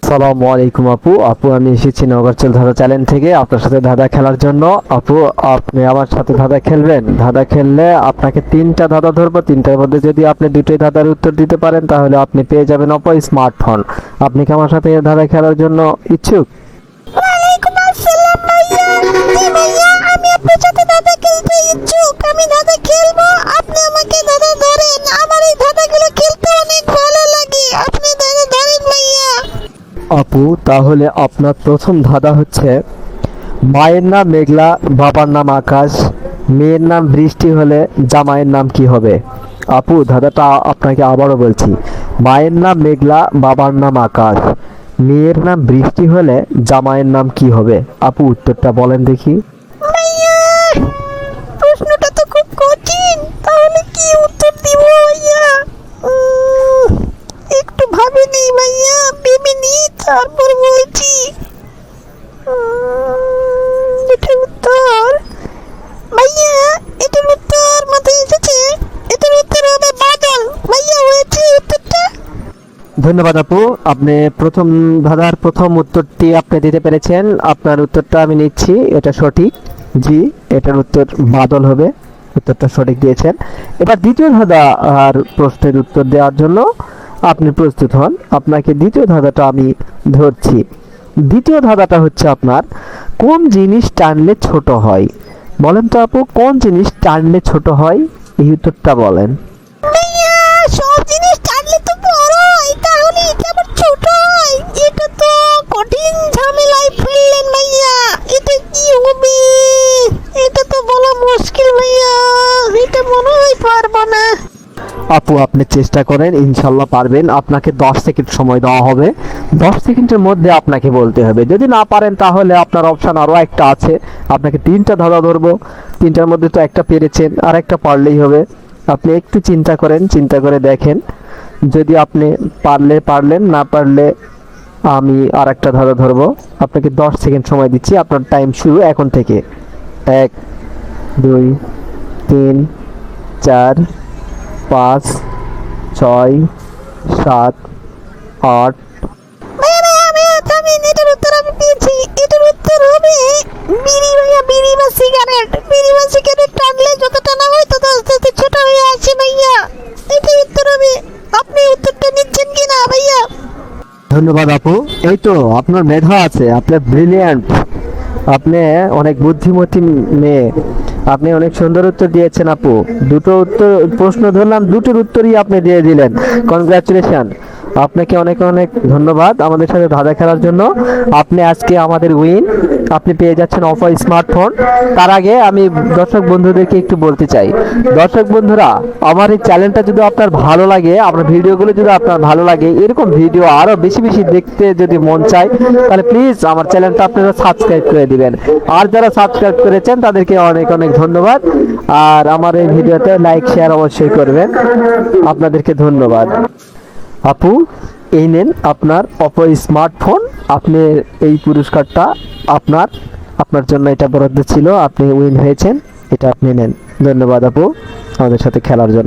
সালামু আলাইকুম আপু। আমি এসেছি নগরচল ধাঁধা চ্যানেল থেকে আপনার সাথে ধাঁধা খেলার জন্য। আপু, আপনি আমার সাথে ধাঁধা খেলবেন? ধাঁধা খেললে আপনাকে 3টা ধাঁধা ধরবো। 3টার মধ্যে যদি আপনি 2টোই ধাঁধার উত্তর দিতে পারেন তাহলে আপনি পেয়ে যাবেন অপো স্মার্টফোন। আপনি কি আমার সাথে ধাঁধা খেলার জন্য ইচ্ছুক? ওয়ালাইকুম আসসালাম ভাইয়া। জি ভাইয়া, আমি আপনার সাথে দাদা খেলতে ইচ্ছুক। আমি দাদা খেলবো, আপনি আমাকে দাদা ধরেন। আমার এই দাদাগুলো খেলতে অনেক ভালো লাগে। আপনি দাদা ধরেন ভাইয়া। আপু, তাহলে আপনার প্রথম ধাঁধা হচ্ছে, মায়ের নাম মেঘলা, বাবার নাম আকাশ, মেয়ের নাম বৃষ্টি হলে জামাইয়ের নাম কি হবে? আপু, ধাঁধাটা আপনাকে আবারও বলছি, মায়ের নাম মেঘলা, বাবার নাম আকাশ, মেয়ের নাম বৃষ্টি হলে জামাইয়ের নাম কি হবে? আপু, উত্তরটা বলেন দেখি। ভাইয়া, প্রশ্নটা তো খুব কঠিন। তাহলে কি উত্তর দিব ভাইয়া? একটু ভাবে নেই ভাইয়া, ভেবে নিই তারপর বলছি। এটার উত্তর ভাইয়া, এটার উত্তর মাথায় এসেছে। এটার উত্তর হবে বাদল। ভাইয়া, হয়েছে উত্তরটা? ধন্যবাদ আপু, আপনি প্রথম ধাঁধার প্রথম উত্তরটি আপনি দিতে পেরেছেন। আপনার উত্তরটা আমি নিচ্ছি, এটা সঠিক। জি, এটার উত্তর বাদল হবে। উত্তরটা সঠিক দিয়েছেন। এবার দ্বিতীয় ধাঁধা আর প্রশ্নের উত্তর দেওয়ার জন্য আপনি প্রস্তুত হন। আপনাকে দ্বিতীয় ধাঁধাটা আমি ধরছি। দ্বিতীয় ধাঁধাটা হচ্ছে আপনার, কোন জিনিস টানলে ছোট হয়? বলেন তো আপু, কোন জিনিস টানলে ছোট হয়? এই উত্তরটা বলেন। ভাইয়া, সব জিনিস টানলে তো বড় হয়, তাহলে এটা আবার ছোট হয়? এটা তো কঠিন ঝামেলায় ফেললেন ভাইয়া। এটা কি হবে? এটা তো বলা মুশকিল ভাইয়া। এটা মনে হয় পারবো না। আপু, আপনি চেষ্টা করেন, ইনশাল্লাহ পারবেন। আপনাকে 10 সেকেন্ড সময় দেওয়া হবে। 10 সেকেন্ডের মধ্যে আপনাকে বলতে হবে। যদি না পারেন তাহলে আপনার অপশন আরও একটা আছে। আপনাকে 3টা ধাঁধা ধরবো। 3টার মধ্যে তো একটা পেরেছেন, আর একটা পারলেই হবে। আপনি একটু চিন্তা করেন, চিন্তা করে দেখেন। যদি আপনি পারলেন, না পারলে আমি আর একটা ধাঁধা ধরবো। আপনাকে 10 সেকেন্ড সময় দিচ্ছি। আপনার টাইম শুরু এখন থেকে। 1, 2, 3, 4, 5, 6, 7, 8। ভাইয়া ভাইয়া ভাইয়া, জানেন এটার উত্তর আমি পেয়েছি। এটার উত্তর হবে বিড়ি ভাইয়া। বিড়ি বা সিগারেট। বিড়ি বা সিগারেট টানলে যত টানা হয় তত আস্তে আস্তে ছোট হয়ে আসে ভাইয়া। এটার উত্তর হবে। আপনি উত্তরটা নিচ্ছেন কিনা ভাইয়া? ধন্যবাদ আপু। এই তো আপনার মেধা আছে, আপনার ব্রিলিয়ান্ট, আপনি অনেক বুদ্ধিমতী মেয়ে। আপনি অনেক সুন্দর উত্তর দিয়েছেন আপু। দুটো উত্তর প্রশ্ন ধরলাম, দুটোর উত্তরই আপনি দিয়ে দিলেন। কনগ্রাচুলেশন, আপনাকে অনেক অনেক ধন্যবাদ আমাদের সাথে ধাঁধা খেলার জন্য। আপনি আজকে আমাদের উইন। আপনি পেয়ে যাচ্ছেন অপো স্মার্টফোন। তার আগে আমি দর্শক বন্ধুদেরকে একটু বলতে চাই, দর্শক বন্ধুরা, আমার এই চ্যানেলটা যদি আপনার ভালো লাগে, আমার ভিডিওগুলো যদি আপনার ভালো লাগে, এরকম ভিডিও আরো বেশি বেশি দেখতে যদি মন চায়, তাহলে প্লিজ আমার চ্যানেলটা আপনারা সাবস্ক্রাইব করে দিবেন। আর যারা সাবস্ক্রাইব করেছেন তাদেরকে অনেক অনেক ধন্যবাদ। আর আমার এই ভিডিওতে লাইক শেয়ার অবশ্যই করবেন। আপনাদেরকে ধন্যবাদ। আপু, এই নেন আপনার অপো স্মার্টফোন। আপনি এই পুরস্কারটা আপনার জন্য এটা বরাদ্দ ছিল। আপনি উইন হয়েছেন, এটা আপনি নেন। ধন্যবাদ আপু আমাদের সাথে খেলার জন্য।